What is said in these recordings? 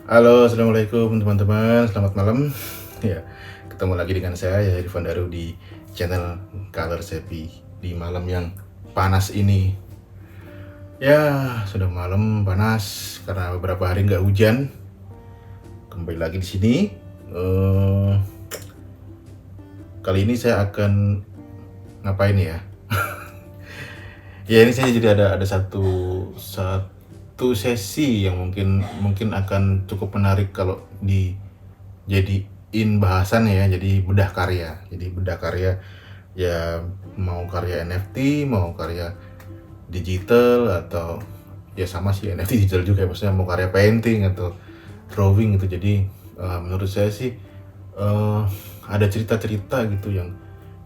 Halo, assalamualaikum teman-teman, selamat malam. Ya, ketemu lagi dengan saya ya Irfan Daru di channel Color Sepi di malam yang panas ini. Ya, sudah malam panas karena beberapa hari nggak hujan. Kembali lagi di sini. Eh, Kali ini saya akan ngapain ya? Ya ini saya jadi ada satu sesi yang mungkin mungkin akan cukup menarik kalau dijadiin bahasan ya. Jadi bedah karya ya, mau karya NFT, mau karya digital, atau ya sama sih NFT digital juga ya, maksudnya mau karya painting atau drawing gitu. Jadi menurut saya sih eh, ada cerita-cerita gitu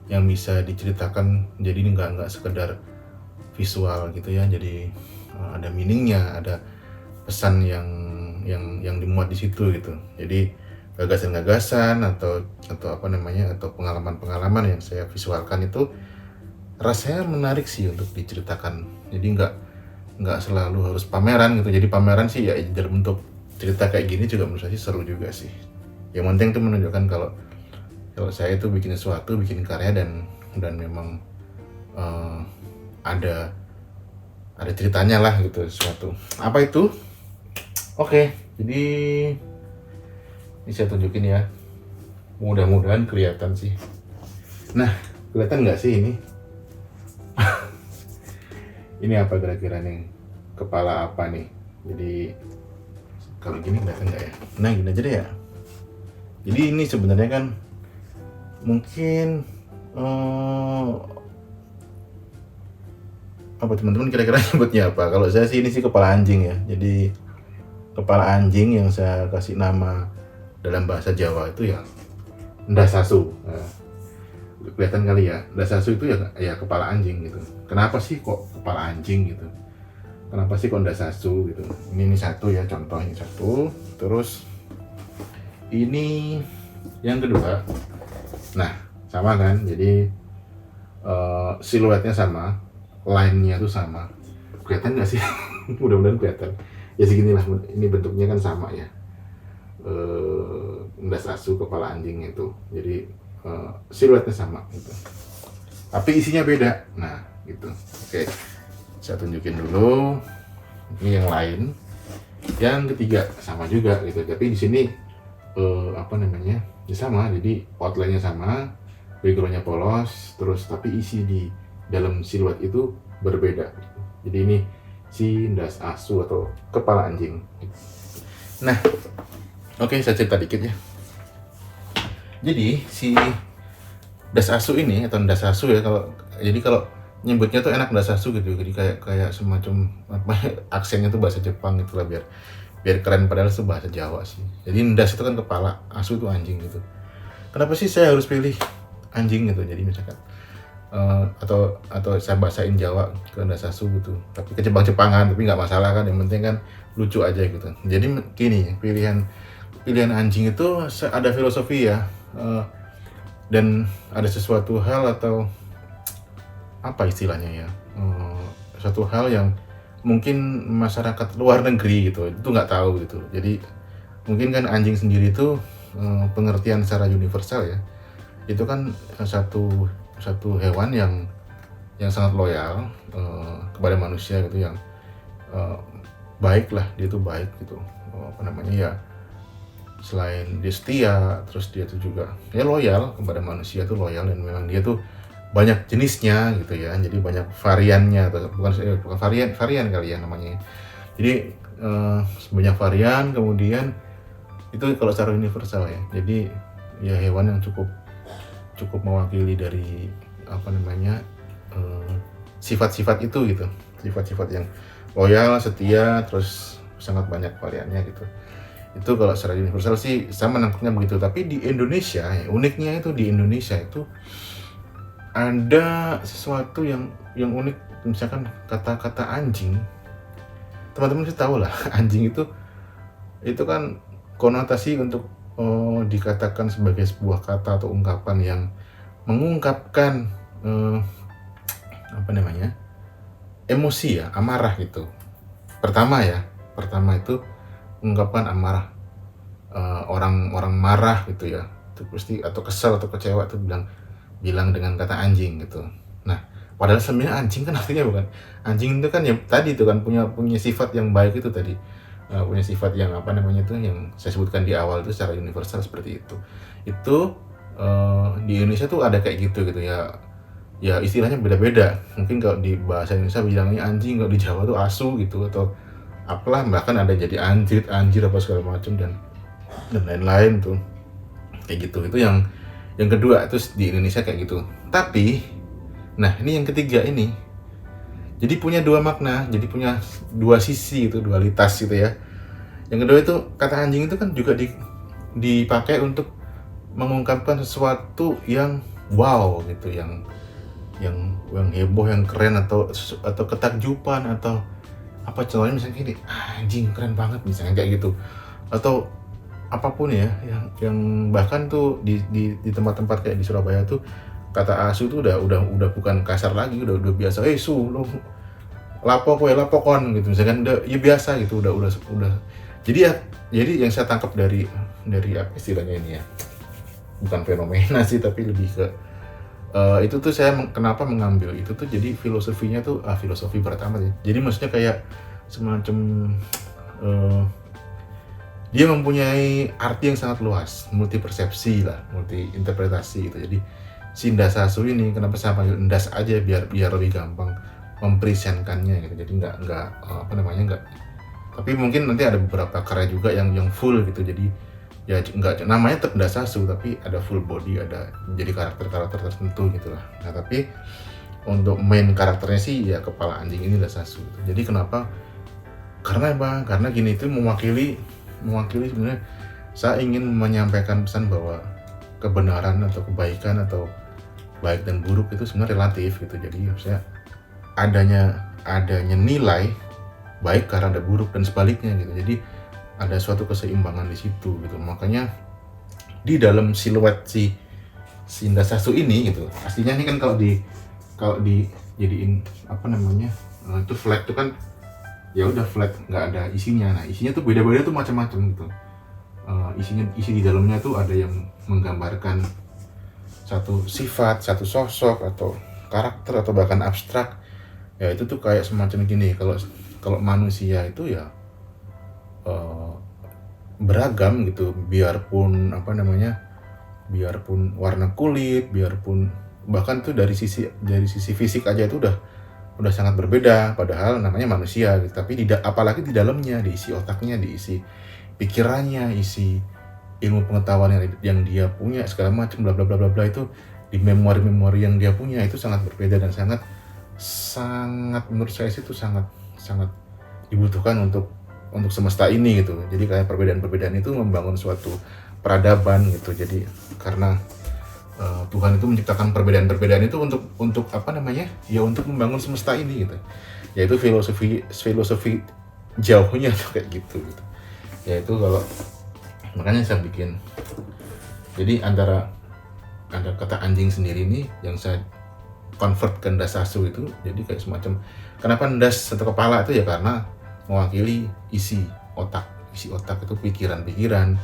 yang bisa diceritakan, jadi ini nggak sekedar visual gitu ya. Jadi ada meaningnya, ada pesan yang dimuat di situ gitu. Jadi gagasan-gagasan atau apa namanya, atau pengalaman-pengalaman yang saya visualkan itu rasanya menarik sih untuk diceritakan. Jadi nggak selalu harus pameran gitu. Jadi pameran sih ya dalam bentuk cerita kayak gini juga menurut saya sih seru juga sih. Yang penting itu menunjukkan kalau kalau saya itu bikin sesuatu, bikin karya, dan memang eh, ada ada ceritanya lah gitu sesuatu. Apa itu? Oke, jadi ini saya tunjukin ya. Mudah-mudahan kelihatan sih. Nah, kelihatan nggak sih ini? Ini apa kira-kira nih? Kepala apa nih? Jadi kalau gini kelihatan nggak ya? Nah, gini aja deh ya. Jadi ini sebenarnya kan mungkin eh, apa teman-teman kira-kira nyebutnya apa? Kalau saya sih ini sih kepala anjing ya. Jadi kepala anjing yang saya kasih nama dalam bahasa Jawa itu ya ndasasu. Nah, kelihatan kali ya, ndasasu itu ya kepala anjing gitu. Kenapa sih kok kepala anjing gitu? Kenapa sih kok ndasasu gitu? Ini satu ya, contoh ini satu. Terus ini yang kedua. Nah, sama kan? Jadi siluetnya sama, line-nya tuh sama. Kelihatan nggak sih? Mudah-mudahan kelihatan. Ya seginilah, ini bentuknya kan sama ya. Ndasasu kepala anjing itu. Jadi siluetnya sama gitu. Tapi isinya beda. Nah, gitu. Oke. Saya tunjukin dulu. Ini yang lain. Yang ketiga sama juga gitu. Tapi di sini apa namanya? Ya sama. Jadi outline-nya sama, background-nya polos, terus tapi isi di dalam siluet itu berbeda. Jadi ini si ndasasu atau kepala anjing. Nah, oke, saya cerita dikit ya. Jadi si dasasu ini atau dasasu ya, kalau nyebutnya tuh enak dasasu gitu. Jadi kayak kayak semacam apa ya, aksennya tuh bahasa Jepang gitu lah, biar biar keren, padahal itu bahasa Jawa sih. Jadi das itu kan kepala, asu itu anjing gitu. Kenapa sih saya harus pilih anjing gitu? Jadi misalkan atau saya bahasain Jawa ke dasasu gitu, tapi ke Jepang-Jepangan, tapi nggak masalah kan, yang penting kan lucu aja gitu. Jadi gini, pilihan pilihan anjing itu ada filosofi ya, dan ada sesuatu hal atau apa istilahnya ya, suatu hal yang mungkin masyarakat luar negeri gitu itu nggak tahu gitu. Jadi mungkin kan anjing sendiri itu pengertian secara universal ya, itu kan satu satu hewan yang sangat loyal kepada manusia gitu, yang eh, baik lah, dia tuh baik gitu. Apa namanya ya, selain dia setia, terus dia tuh juga ya loyal kepada manusia, tuh loyal, dan memang dia tuh banyak jenisnya gitu ya. Jadi banyak variannya, atau bukan varian varian kali ya namanya. Jadi banyak varian, kemudian itu kalau secara universal ya. Jadi ya hewan yang cukup cukup mewakili dari apa namanya, eh, sifat-sifat itu gitu. Sifat-sifat yang loyal, setia, terus sangat banyak variannya gitu. Itu kalau secara universal sih saya menangkapnya begitu. Tapi di Indonesia ya, uniknya itu di Indonesia itu ada sesuatu yang unik. Misalkan kata-kata anjing, teman-teman sih tahu lah anjing itu kan konotasi untuk dikatakan sebagai sebuah kata atau ungkapan yang mengungkapkan eh, apa namanya, emosi ya, amarah gitu. Pertama itu ungkapan amarah. orang marah gitu ya, itu pasti atau kesel atau kecewa tuh bilang dengan kata anjing gitu. Nah, padahal sebenarnya anjing kan artinya bukan anjing itu kan ya tadi itu kan punya sifat yang baik itu tadi, punya sifat yang apa namanya tuh yang saya sebutkan di awal itu secara universal seperti itu. Itu, di Indonesia tuh ada kayak gitu ya, ya istilahnya beda-beda. Mungkin kalau di bahasa Indonesia bilangnya anjing, kalau di Jawa tuh asu gitu atau apalah, bahkan ada jadi anjir, anjir apa segala macam dan lain-lain tuh. Kayak gitu. Itu yang kedua, terus di Indonesia kayak gitu. Tapi, nah ini yang ketiga ini. Jadi punya dua makna, jadi punya dua sisi itu, dualitas gitu ya. Yang kedua itu kata anjing itu kan juga dipakai untuk mengungkapkan sesuatu yang wow gitu, yang heboh, yang keren atau ketakjuban atau apa contohnya misalnya gini, anjing keren banget misalnya kayak gitu. Atau apapun ya yang bahkan tuh di tempat-tempat kayak di Surabaya tuh kata asu tuh udah bukan kasar lagi, udah biasa. Su lo lapo kowe lapokon gitu misalkan, udah ya biasa gitu, udah jadi yang saya tangkap dari apa istilahnya ini ya, bukan fenomena sih tapi lebih ke itu tuh saya kenapa mengambil itu tuh, jadi filosofinya tuh filosofi berat amat ya. Jadi maksudnya kayak semacam dia mempunyai arti yang sangat luas, multi persepsi lah, multi interpretasi gitu. Jadi si Ndasasu ini kenapa saya panggil Ndas aja biar lebih gampang mempresentkannya gitu. Jadi nggak apa namanya nggak. Tapi mungkin nanti ada beberapa karya juga yang full gitu. Jadi ya nggak namanya tetap Ndasasu tapi ada full body, ada jadi karakter tertentu gitu lah. Nah tapi untuk main karakternya sih ya kepala anjing ini Ndasasu gitu. Jadi kenapa? Karena apa? Karena gini, itu mewakili sebenarnya saya ingin menyampaikan pesan bahwa kebenaran atau kebaikan atau baik dan buruk itu sebenarnya relatif gitu. Jadi maksudnya adanya nilai baik karena ada buruk dan sebaliknya gitu. Jadi ada suatu keseimbangan di situ gitu. Makanya di dalam siluet si Ndasasu ini gitu. Aslinya ini kan kalau dijadiin apa namanya itu flat itu kan ya udah flat, nggak ada isinya. Nah isinya tuh beda-beda tuh macam-macam gitu. Isi di dalamnya tuh ada yang menggambarkan satu sifat, satu sosok atau karakter atau bahkan abstrak. Ya itu tuh kayak semacam gini, kalau manusia itu ya beragam gitu, biarpun apa namanya, biarpun warna kulit, biarpun bahkan tuh dari sisi fisik aja itu udah sangat berbeda, padahal namanya manusia gitu. Tapi apalagi di dalamnya, diisi otaknya, diisi pikirannya, isi ilmu pengetahuan yang dia punya segala macam bla bla bla bla itu, di memori yang dia punya itu sangat berbeda dan sangat menurut saya itu sangat dibutuhkan untuk semesta ini gitu. Jadi kayak perbedaan-perbedaan itu membangun suatu peradaban gitu. Jadi karena Tuhan itu menciptakan perbedaan-perbedaan itu untuk apa namanya ya, untuk membangun semesta ini gitu. Yaitu filosofi jauhnya tuh kayak gitu. Yaitu kalau makanya saya bikin, jadi antara kata anjing sendiri ini yang saya convert ke Ndasasu itu, jadi kayak semacam kenapa ndas atau kepala itu ya karena mewakili isi otak itu pikiran.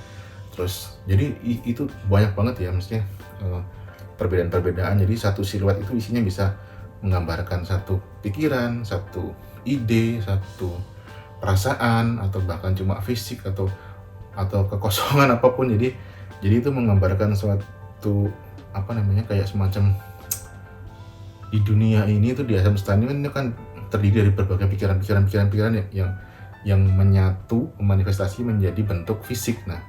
Terus jadi itu banyak banget ya maksudnya perbedaan-perbedaan. Jadi satu siluet itu isinya bisa menggambarkan satu pikiran, satu ide, satu perasaan, atau bahkan cuma fisik atau kekosongan apapun. Jadi itu menggambarkan suatu apa namanya kayak semacam di dunia ini tuh, di alam semesta ini kan terdiri dari berbagai pikiran yang menyatu, memanifestasi menjadi bentuk fisik. Nah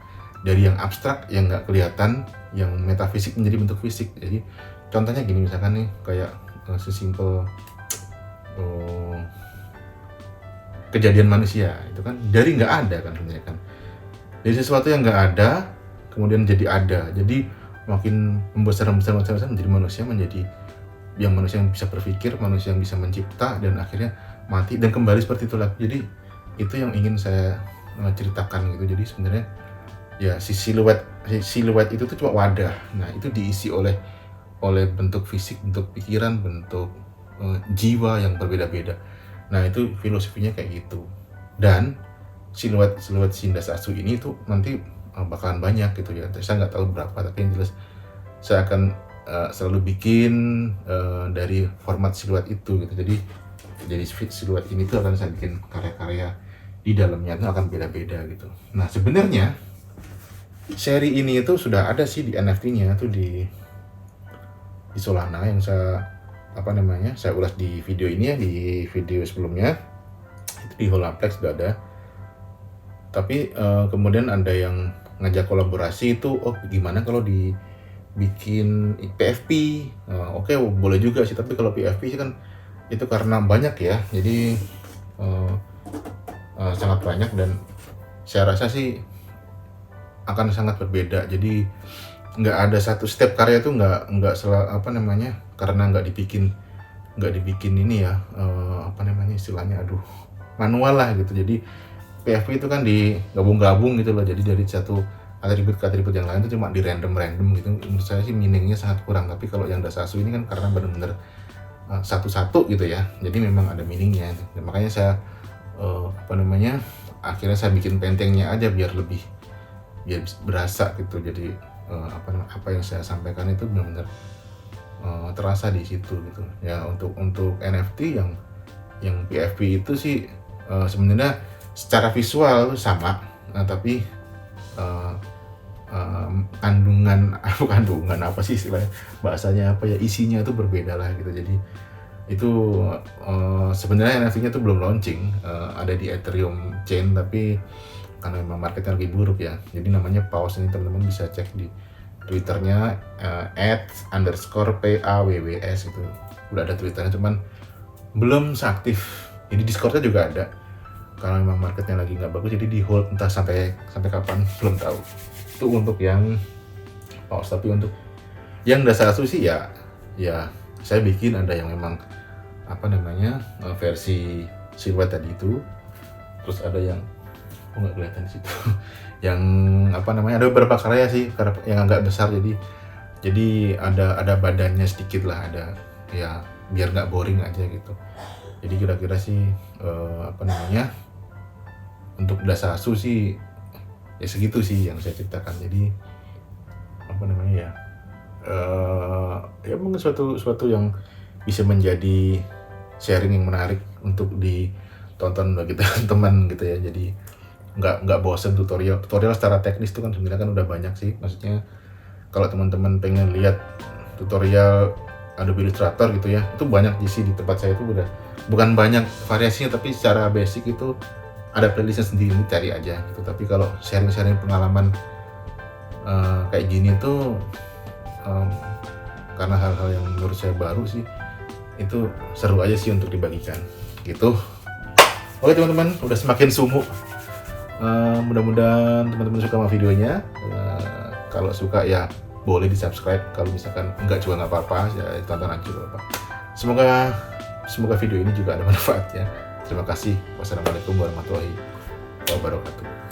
dari yang abstrak yang nggak kelihatan, yang metafisik menjadi bentuk fisik. Jadi contohnya gini misalkan nih, kayak sesimpel kejadian manusia itu kan dari nggak ada kan sebenarnya kan, dari sesuatu yang nggak ada kemudian jadi ada. Jadi makin membesar menjadi manusia yang bisa berpikir, manusia yang bisa mencipta, dan akhirnya mati dan kembali seperti itu lagi. Jadi itu yang ingin saya ceritakan gitu. Jadi sebenarnya ya si siluet itu tuh cuma wadah. Nah itu diisi oleh bentuk fisik, bentuk pikiran, bentuk jiwa yang berbeda-beda. Nah itu filosofinya kayak gitu. Dan siluet si Ndasasu ini tuh nanti bakalan banyak gitu ya. Saya nggak tahu berapa, tapi yang jelas saya akan selalu bikin dari format siluet itu gitu. Jadi siluet ini tuh akan saya bikin karya-karya di dalamnya itu akan beda-beda gitu. Nah sebenarnya seri ini itu sudah ada sih di NFT-nya tuh di Solana yang saya ulas di video ini ya, di video sebelumnya itu di Holaplex sudah ada. Tapi kemudian ada yang ngajak kolaborasi itu, oh gimana kalau dibikin PFP? Oke, boleh juga sih, tapi kalau PFP sih kan itu karena banyak ya, jadi sangat banyak dan saya rasa sih akan sangat berbeda. Jadi nggak ada satu step karya itu nggak karena nggak dibikin ini ya, istilahnya manual lah gitu. Jadi PFP itu kan digabung-gabung gitu loh, jadi dari satu atribut ke atribut yang lain itu cuma di random gitu. Menurut saya sih meaningnya sangat kurang. Tapi kalau yang Dasasu ini kan karena benar-benar satu-satu gitu ya, jadi memang ada meaningnya. Dan makanya saya akhirnya saya bikin pentengnya aja biar berasa gitu. Jadi apa yang saya sampaikan itu benar-benar terasa di situ gitu ya. Untuk NFT yang PFP itu sih sebenarnya secara visual sama, tapi kandungan apa sih istilahnya, bahasanya apa ya, isinya itu berbeda lah gitu. Jadi itu sebenarnya NFT-nya tuh belum launching, ada di Ethereum chain, tapi karena memang marketnya lagi buruk ya, jadi namanya pause. Ini teman-teman bisa cek di Twitternya @_PAWWS itu udah ada Twitternya, cuman belum seaktif. Ini Discordnya juga ada, karena memang marketnya lagi nggak bagus, jadi di hold entah sampai kapan belum tahu. Itu untuk yang pause. Tapi untuk yang Dasasu sih ya saya bikin ada yang memang versi siluet tadi itu, terus ada yang nggak kelihatan di situ yang ada beberapa karya sih yang agak besar, jadi ada badannya sedikit lah, ada ya biar nggak boring aja gitu. Jadi kira-kira sih untuk Dasasu sih ya segitu sih yang saya ciptakan. Jadi ya mungkin suatu yang bisa menjadi sharing yang menarik untuk ditonton bagi teman-teman gitu ya. Jadi nggak bosen tutorial secara teknis itu kan sebenarnya kan udah banyak sih. Maksudnya kalau teman-teman pengen lihat tutorial Adobe Illustrator gitu ya, itu banyak di tempat saya itu udah, bukan banyak variasinya, tapi secara basic itu ada playlistnya sendiri, cari aja gitu. Tapi kalau sharing pengalaman kayak gini tuh karena hal-hal yang menurut saya baru sih, itu seru aja sih untuk dibagikan gitu. Oke teman-teman, udah semakin sumuk. Mudah-mudahan teman-teman suka sama videonya. Kalau suka ya boleh di subscribe, kalau misalkan enggak juga nggak apa-apa, ya tonton aja apa. Semoga video ini juga ada manfaatnya. Terima kasih. Wassalamualaikum warahmatullahi wabarakatuh.